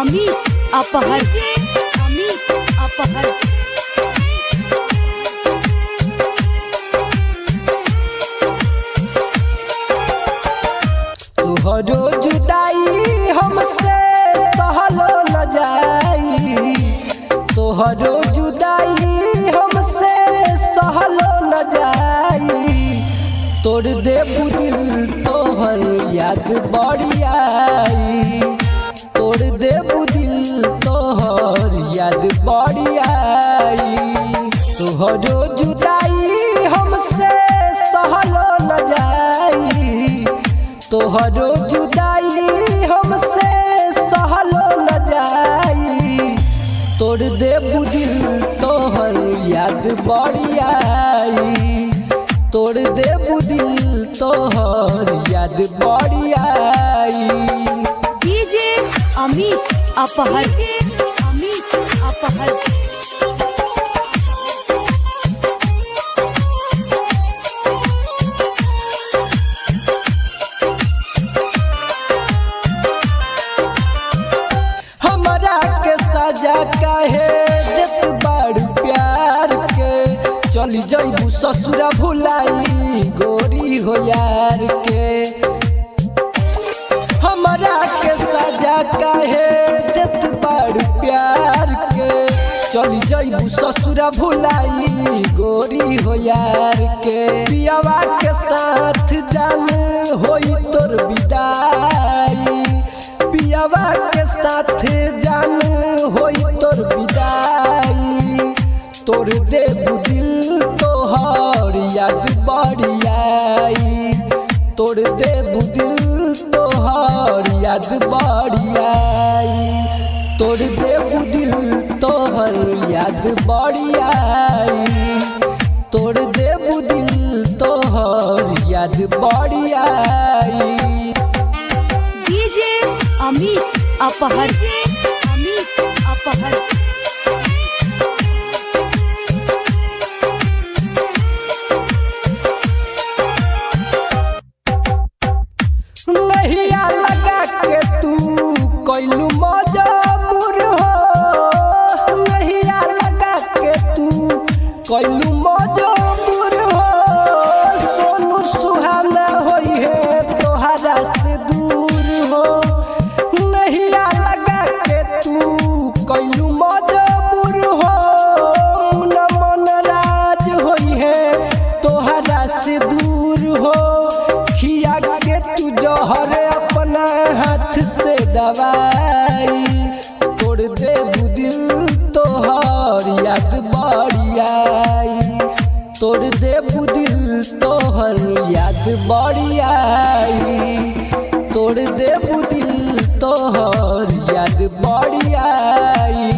अमित अपहर अमित अपहर। तुहरो जुदाई हमसे सहलो न जाई, तुहरो जुदाई हमसे सहलो न जाई। तोड़ देबू दिल तोहर याद बड़ी आई, तोड़ देबू दिल तोहर याद बड़ी आई। तुहरो जुदाई हमसे सहलो न जाई, तोहरो जुदाई हमसे सहलो न जाई। तोड़ देबू दिल तोहर याद बड़ी आई, तोड़ देबू दिल तोहर याद बड़ी आई। डीजे अमित अपहर अमित अपहर। सजा काहे देत बाड़ू प्यार के, चली जइबू ससुरा भुलाई गोरी हो यार के। हमरा के सजा काहे देत बाड़ू प्यार के, चली जइबू ससुरा भुलाई गोरी हो यार के। पियावा के साथ जान होई तोर विदाई, पियावा के साथ जान होई तोर विदाई। तोड़ देबू दिल तोहर याद बड़ी आई, तोड़ देबू दिल तोहर याद बड़ी आई। तोड़ देबू दिल तोहर याद बड़ी आई, तोड़ देबू दिल तोहर याद बड़ी आई। डीजे अमित अपहर अमित अपहर। नहिया लगा के तू कैलू मजबूर हो, नहिया लगा के तू कैलू मजबूर हो। सोनू सुहाना होई है तोहरा से दूर हो, नहिया लगा के तू कैलू मजबूर हो। मुन्ना मनराज होई है तोहरा से दूर हो, खिया के तू जहर अपना हाथ से दवाई। तोड़ देबू दिल तोहर याद बड़ी आई, तोड़ देबू दिल तोहर याद बड़ी आई, तोड़ देबू दिल तोहर याद बड़ी आई।